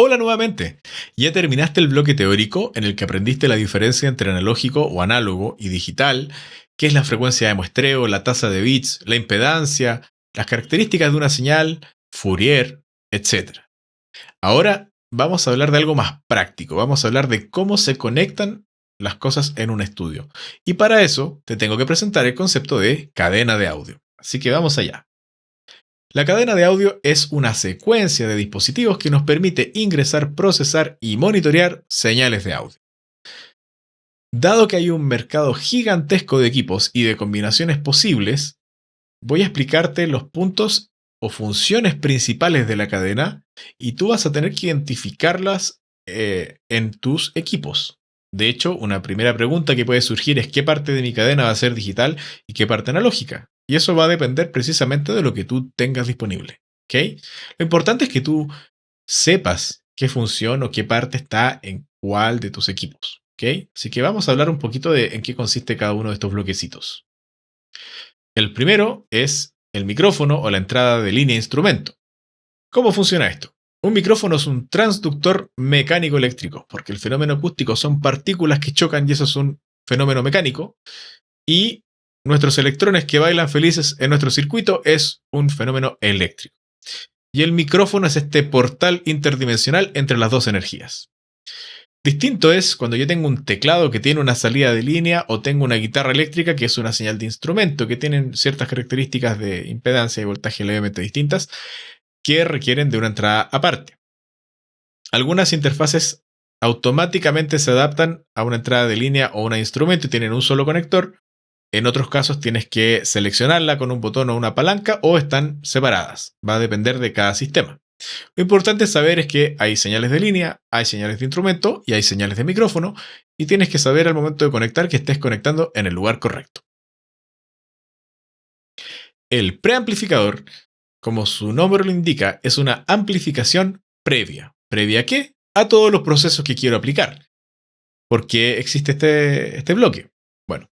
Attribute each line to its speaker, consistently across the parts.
Speaker 1: Hola nuevamente. ¿Ya terminaste el bloque teórico en el que aprendiste la diferencia entre analógico o análogo y digital? ¿Qué es la frecuencia de muestreo, la tasa de bits, la impedancia, las características de una señal, Fourier, etcétera? Ahora vamos a hablar de algo más práctico. Vamos a hablar de cómo se conectan las cosas en un estudio. Y para eso te tengo que presentar el concepto de cadena de audio. Así que vamos allá. La cadena de audio es una secuencia de dispositivos que nos permite ingresar, procesar y monitorear señales de audio. Dado que hay un mercado gigantesco de equipos y de combinaciones posibles, voy a explicarte los puntos o funciones principales de la cadena y tú vas a tener que identificarlas en tus equipos. De hecho, una primera pregunta que puede surgir es qué parte de mi cadena va a ser digital y qué parte analógica. Y eso va a depender precisamente de lo que tú tengas disponible. ¿Ok? Lo importante es que tú sepas qué función o qué parte está en cuál de tus equipos. ¿Ok? Así que vamos a hablar un poquito de en qué consiste cada uno de estos bloquecitos. El primero es el micrófono o la entrada de línea de instrumento. ¿Cómo funciona esto? Un micrófono es un transductor mecánico eléctrico, porque el fenómeno acústico son partículas que chocan y eso es un fenómeno mecánico. Y nuestros electrones que bailan felices en nuestro circuito es un fenómeno eléctrico. Y el micrófono es este portal interdimensional entre las dos energías. Distinto es cuando yo tengo un teclado que tiene una salida de línea o tengo una guitarra eléctrica que es una señal de instrumento que tienen ciertas características de impedancia y voltaje levemente distintas que requieren de una entrada aparte. Algunas interfaces automáticamente se adaptan a una entrada de línea o un instrumento y tienen un solo conector. En otros casos tienes que seleccionarla con un botón o una palanca o están separadas. Va a depender de cada sistema. Lo importante saber es que hay señales de línea, hay señales de instrumento y hay señales de micrófono y tienes que saber al momento de conectar que estés conectando en el lugar correcto. El preamplificador, como su nombre lo indica, es una amplificación previa. ¿Previa a qué? A todos los procesos que quiero aplicar. ¿Por qué existe este bloque? Bueno,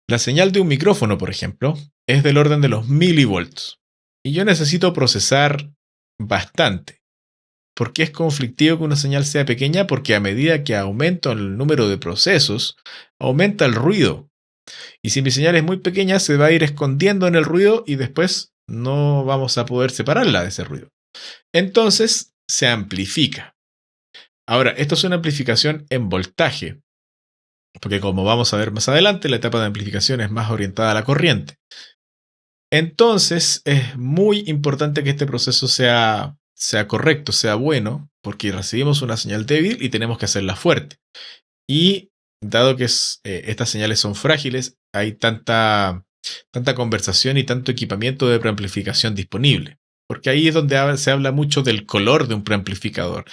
Speaker 1: la señal de un micrófono, por ejemplo, es del orden de los milivolts. Y yo necesito procesar bastante. ¿Por qué es conflictivo que una señal sea pequeña? Porque a medida que aumento el número de procesos, aumenta el ruido. Y si mi señal es muy pequeña, se va a ir escondiendo en el ruido y después no vamos a poder separarla de ese ruido. Entonces se amplifica. Ahora, esto es una amplificación en voltaje, porque como vamos a ver más adelante, la etapa de amplificación es más orientada a la corriente. Entonces es muy importante que este proceso sea correcto, sea bueno, porque recibimos una señal débil y tenemos que hacerla fuerte. Y dado que estas señales son frágiles, hay tanta conversación y tanto equipamiento de preamplificación disponible. Porque ahí es donde se habla mucho del color de un preamplificador.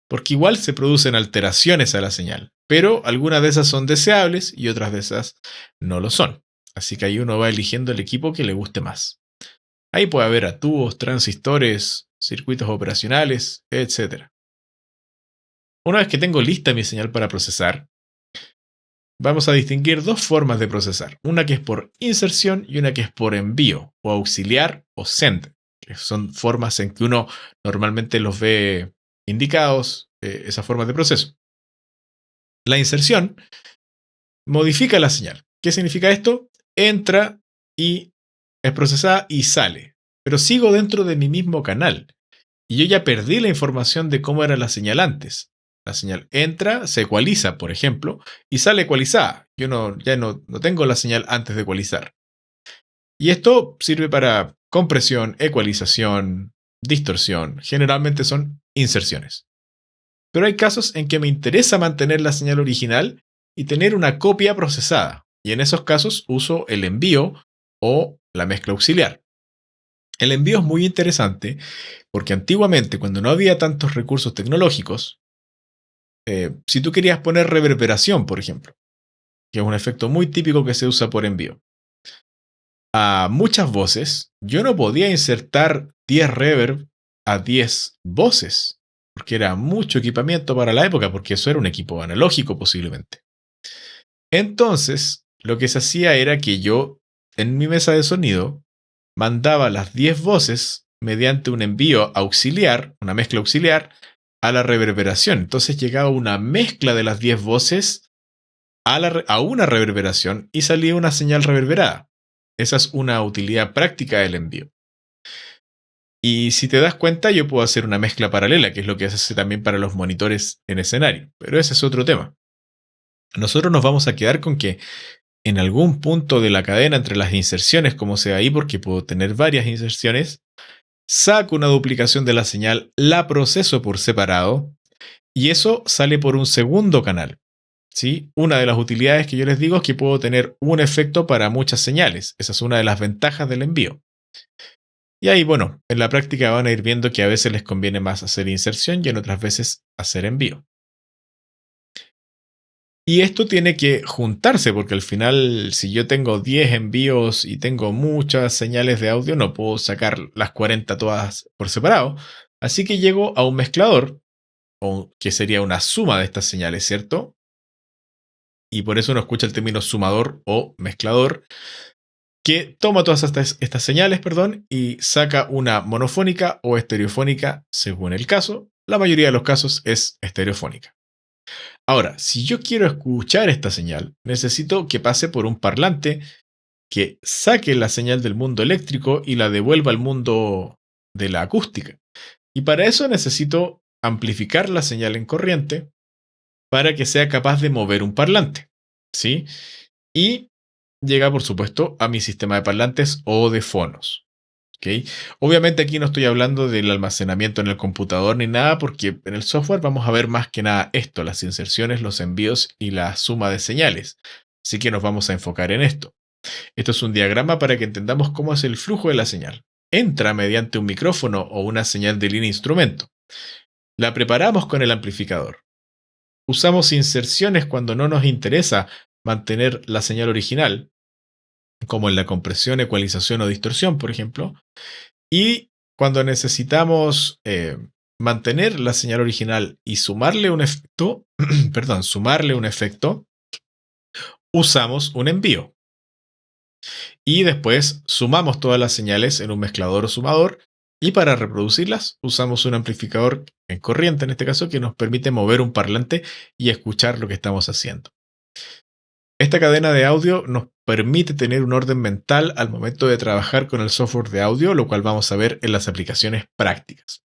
Speaker 1: Porque igual se producen alteraciones a la señal, pero algunas de esas son deseables y otras de esas no lo son. Así que ahí uno va eligiendo el equipo que le guste más. Ahí puede haber atúos, transistores, circuitos operacionales, etc. Una vez que tengo lista mi señal para procesar, vamos a distinguir dos formas de procesar. Una que es por inserción y una que es por envío, o auxiliar o send, que son formas en que uno normalmente los ve indicados, esas formas de proceso. La inserción modifica la señal. ¿Qué significa esto? Entra y es procesada y sale. Pero sigo dentro de mi mismo canal. Y yo ya perdí la información de cómo era la señal antes. La señal entra, se ecualiza, por ejemplo, y sale ecualizada. Yo ya no tengo la señal antes de ecualizar. Y esto sirve para compresión, ecualización, distorsión. Generalmente son inserciones. Pero hay casos en que me interesa mantener la señal original y tener una copia procesada. Y en esos casos uso el envío o la mezcla auxiliar. El envío es muy interesante porque antiguamente, cuando no había tantos recursos tecnológicos, si tú querías poner reverberación, por ejemplo, que es un efecto muy típico que se usa por envío, a muchas voces, yo no podía insertar 10 reverb a 10 voces, porque era mucho equipamiento para la época, porque eso era un equipo analógico posiblemente. Entonces, lo que se hacía era que yo, en mi mesa de sonido, mandaba las 10 voces mediante un envío auxiliar, una mezcla auxiliar, a la reverberación. Entonces llegaba una mezcla de las 10 voces a una reverberación y salía una señal reverberada. Esa es una utilidad práctica del envío. Y si te das cuenta, yo puedo hacer una mezcla paralela, que es lo que se hace también para los monitores en escenario. Pero ese es otro tema. Nosotros nos vamos a quedar con que en algún punto de la cadena entre las inserciones, como sea ahí, porque puedo tener varias inserciones, saco una duplicación de la señal, la proceso por separado y eso sale por un segundo canal. ¿Sí? Una de las utilidades que yo les digo es que puedo tener un efecto para muchas señales. Esa es una de las ventajas del envío. Y ahí, bueno, en la práctica van a ir viendo que a veces les conviene más hacer inserción y en otras veces hacer envío. Y esto tiene que juntarse porque al final, si yo tengo 10 envíos y tengo muchas señales de audio, no puedo sacar las 40 todas por separado. Así que llego a un mezclador, que sería una suma de estas señales, ¿cierto? Y por eso uno escucha el término sumador o mezclador, que toma todas estas señales, perdón, y saca una monofónica o estereofónica según el caso. La mayoría de los casos es estereofónica. Ahora, si yo quiero escuchar esta señal, necesito que pase por un parlante que saque la señal del mundo eléctrico y la devuelva al mundo de la acústica. Y para eso necesito amplificar la señal en corriente para que sea capaz de mover un parlante, ¿sí? Y llega, por supuesto, a mi sistema de parlantes o de fonos. ¿Okay? Obviamente aquí no estoy hablando del almacenamiento en el computador ni nada, porque en el software vamos a ver más que nada esto, las inserciones, los envíos y la suma de señales. Así que nos vamos a enfocar en esto. Esto es un diagrama para que entendamos cómo es el flujo de la señal. Entra mediante un micrófono o una señal de línea instrumento. La preparamos con el amplificador. Usamos inserciones cuando no nos interesa mantener la señal original, como en la compresión, ecualización o distorsión, por ejemplo. Y cuando necesitamos mantener la señal original y sumarle un efecto, usamos un envío. Y después sumamos todas las señales en un mezclador o sumador. Y para reproducirlas usamos un amplificador en corriente, en este caso, que nos permite mover un parlante y escuchar lo que estamos haciendo. Esta cadena de audio nos permite tener un orden mental al momento de trabajar con el software de audio, lo cual vamos a ver en las aplicaciones prácticas.